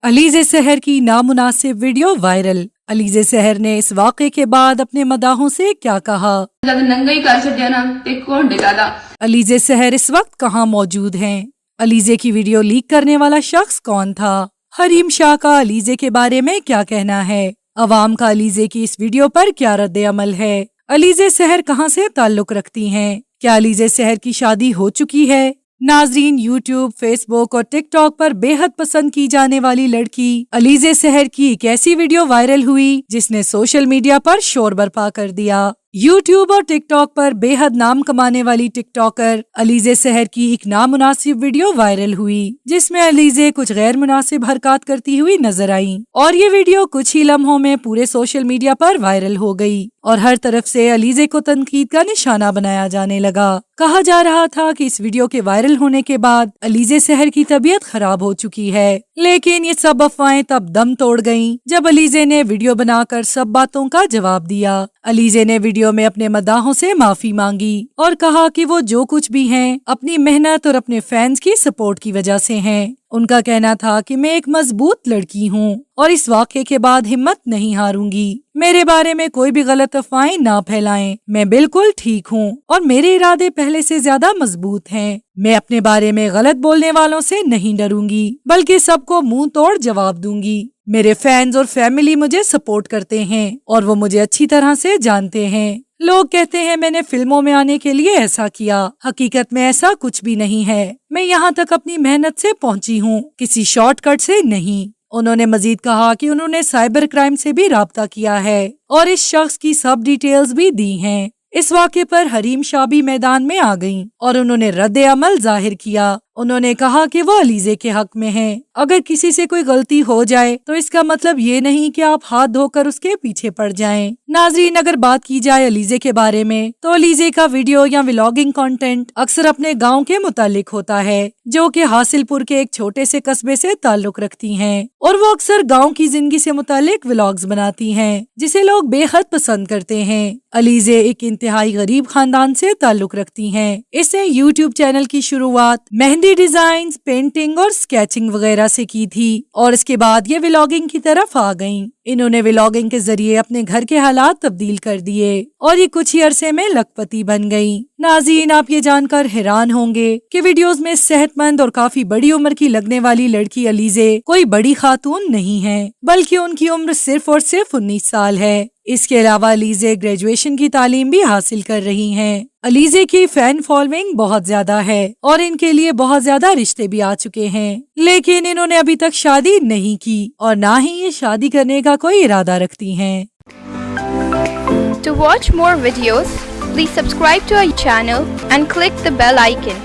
अलीज़े सहर की नामुनासिब video viral. Alizeh सहर ने इस वाक़े के बाद अपने मदाहों से क्या कहा? अलीज़े सहर इस वक्त कहाँ मौजूद हैं? अलीज़े की वीडियो लीक करने वाला शख्स कौन था? हरीम शाह का अलीज़े के बारे में क्या कहना है? अवाम का अलीज़े की इस वीडियो पर क्या रद्द अमल है? अलीज़े सहर कहाँ से ताल्लुक रखती हैं? क्या अलीज़े सहर की शादी हो चुकी है? नाजरीन, यूट्यूब, फेसबुक और टिकटॉक पर बेहद पसंद की जाने वाली लड़की अलीज़े सहर की एक ऐसी वीडियो वायरल हुई जिसने सोशल मीडिया पर शोर बर्पा कर दिया। यूट्यूब और टिकटॉक पर बेहद नाम कमाने वाली टिकटॉकर अलीज़े सहर की एक नामुनासिब वीडियो वायरल हुई जिसमें अलीज़े कुछ गैर मुनासिब हरकत करती हुई नजर आई और ये वीडियो कुछ ही लम्हों में पूरे सोशल मीडिया पर वायरल हो गई और हर तरफ से अलीज़े को तनकीद का निशाना बनाया जाने लगा। कहा जा रहा था कि इस वीडियो के वायरल होने के बाद अलीज़े सहर की तबीयत खराब हो चुकी है, लेकिन ये सब अफवाहें तब दम तोड़ गईं जब अलीज़े ने वीडियो बनाकर सब बातों का जवाब दिया। अलीज़े ने वीडियो में अपने मदाहों से माफी मांगी और कहा कि वो जो कुछ भी हैं अपनी मेहनत और अपने फैंस की सपोर्ट की वजह से हैं। उनका कहना था कि मैं एक मजबूत लड़की हूँ और इस वाक़े के बाद हिम्मत नहीं हारूंगी। मेरे बारे में कोई भी गलत अफवाहें ना फैलाएं। मैं बिल्कुल ठीक हूँ और मेरे इरादे पहले से ज्यादा मजबूत हैं। मैं अपने बारे में गलत बोलने वालों से नहीं डरूंगी, बल्कि सबको मुंह तोड़ जवाब दूंगी। मेरे फैंस और फैमिली मुझे सपोर्ट करते हैं और वो मुझे अच्छी तरह से जानते हैं। लोग कहते हैं मैंने फिल्मों में आने के लिए ऐसा किया, हकीकत में ऐसा कुछ भी नहीं है। मैं यहाँ तक अपनी मेहनत से पहुँची हूँ, किसी शॉर्टकट से नहीं। उन्होंने मजीद कहा कि उन्होंने साइबर क्राइम से भी राब्ता किया है और इस शख्स की सब डिटेल्स भी दी हैं। इस वाक़े पर हरीम शाह भी मैदान में आ गईं और उन्होंने रद्द अमल जाहिर किया। उन्होंने कहा कि वो अलीज़े के हक में हैं। अगर किसी से कोई गलती हो जाए तो इसका मतलब ये नहीं कि आप हाथ धोकर उसके पीछे पड़ जाएं। नाजरीन, अगर बात की जाए अलीज़े के बारे में तो अलीज़े का वीडियो या व्लॉगिंग कंटेंट अक्सर अपने गांव के मुतालिक होता है, जो कि हासिलपुर के एक छोटे से कस्बे से ताल्लुक रखती हैं और वो अक्सर गाँव की जिंदगी से मुतालिक व्लॉग्स बनाती हैं जिसे लोग बेहद पसंद करते हैं। अलीज़े एक इंतहाई गरीब खानदान से ताल्लुक रखती हैं। इसने यूट्यूब चैनल की शुरुआत मेहंदी डिजाइन, पेंटिंग और स्केचिंग वगैरह से की थी और इसके बाद ये व्लॉगिंग की तरफ आ गईं। इन्होंने व्लॉगिंग के जरिए अपने घर के हालात तब्दील कर दिए और ये कुछ ही अरसे में लखपति बन गईं। नाज़रीन, आप ये जानकर हैरान होंगे कि वीडियोस में सेहतमंद और काफी बड़ी उम्र की लगने वाली लड़की अलीज़े कोई बड़ी खातून नहीं है, बल्कि उनकी उम्र सिर्फ और सिर्फ 19 साल है। इसके अलावा अलीज़े ग्रेजुएशन की तालीम भी हासिल कर रही हैं। अलीज़े की फैन फॉलोइंग बहुत ज्यादा है और इनके लिए बहुत ज्यादा रिश्ते भी आ चुके हैं, लेकिन इन्होंने अभी तक शादी नहीं की और ना ही ये शादी करने का कोई इरादा रखती हैं। To watch more videos, please subscribe to our channel and click the bell icon.